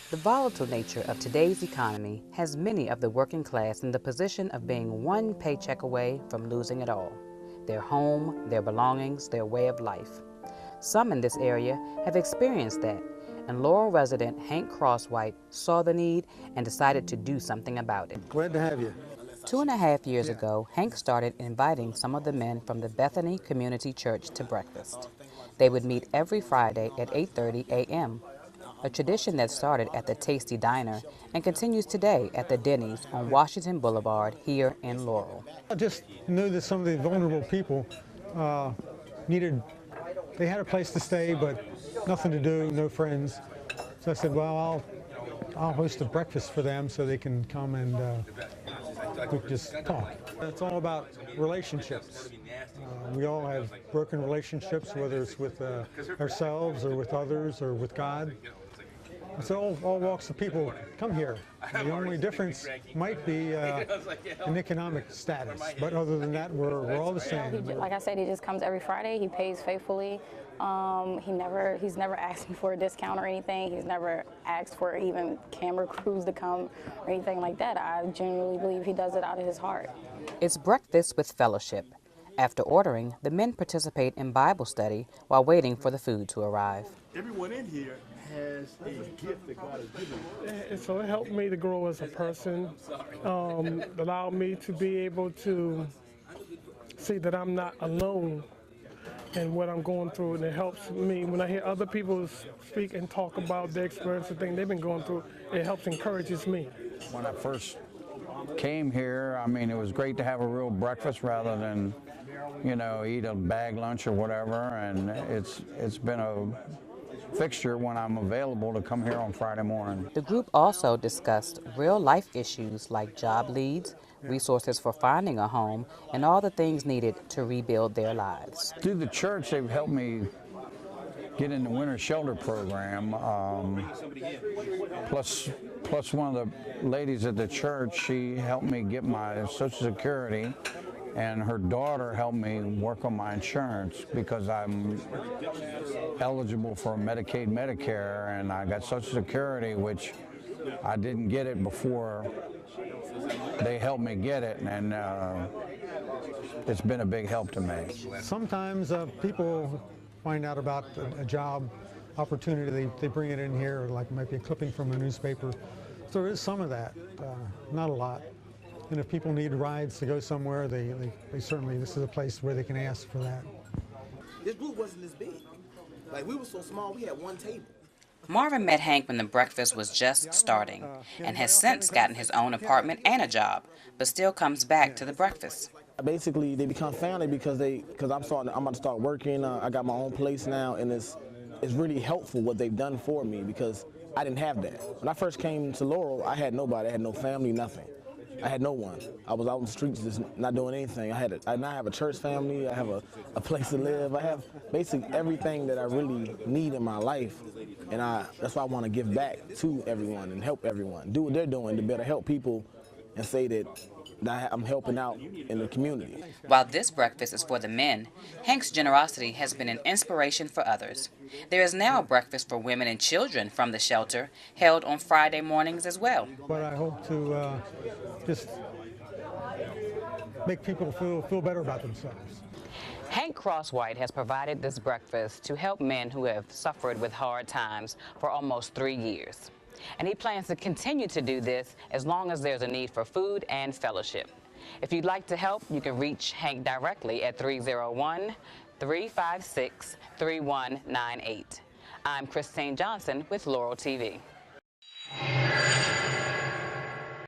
The volatile nature of today's economy has many of the working class in the position of being one paycheck away from losing it all: their home, their belongings, their way of life. Some in this area have experienced that, and Laurel resident Hank Crosswhite saw the need and decided to do something about it. Glad to have you. 2.5 years ago, Hank started inviting some of the men from the Bethany Community Church to breakfast. They would meet every Friday at 8:30 a.m., a tradition that started at the Tasty Diner and continues today at the Denny's on Washington Boulevard here in Laurel. I just knew that some of the vulnerable people they had a place to stay, but nothing to do, no friends. So I said, well, I'll host a breakfast for them so they can come and we can just talk. It's all about relationships. We all have broken relationships, whether it's with ourselves or with others or with God. So all walks of people come here. The only difference might be an economic status, but other than that, we're all the same. Like I said, he just comes every Friday. He pays faithfully. He's never asked me for a discount or anything. He's never asked for even camera crews to come or anything like that. I genuinely believe he does it out of his heart. It's breakfast with fellowship. After ordering, the men participate in Bible study while waiting for the food to arrive. Everyone in here has a gift that God has given them. And so it helped me to grow as a person, allowed me to be able to see that I'm not alone in what I'm going through, and it helps me when I hear other people speak and talk about their experience and things they've been going through. It helps encourages me. When I first came here, I mean, it was great to have a real breakfast rather than, eat a bag lunch or whatever, and it's been a fixture when I'm available to come here on Friday morning. The group also discussed real-life issues like job leads, resources for finding a home, and all the things needed to rebuild their lives. Through the church, they've helped me get in the winter shelter program. Plus one of the ladies at the church, she helped me get my Social Security, and her daughter helped me work on my insurance because I'm eligible for Medicaid, Medicare, and I got Social Security, which I didn't get it before they helped me get it, and it's been a big help to me. Sometimes people find out about a job opportunity, they bring it in here, like maybe a clipping from a newspaper. So there is some of that, not a lot. And if people need rides to go somewhere, they certainly, this is a place where they can ask for that. This group wasn't this big. Like, we were so small, we had one table. Marvin met Hank when the breakfast was just starting and has since gotten his own apartment and a job, but still comes back to the breakfast. Basically, they become family because I'm about to start working. I got my own place now, and it's really helpful what they've done for me because I didn't have that. When I first came to Laurel, I had nobody. I had no family, nothing. I had no one. I was out in the streets just not doing anything. I now have a church family. I have a place to live. I have basically everything that I really need in my life, and that's why I want to give back to everyone and help everyone. Do what they're doing to better help people and say that I'm helping out in the community. While this breakfast is for the men, Hank's generosity has been an inspiration for others. There is now a breakfast for women and children from the shelter, held on Friday mornings as well. But I hope to just make people feel better about themselves. Hank Crosswhite has provided this breakfast to help men who have suffered with hard times for almost 3 years. And he plans to continue to do this as long as there's a need for food and fellowship. If you'd like to help, you can reach Hank directly at 301-356-3198. I'm Christine Johnson with Laurel TV.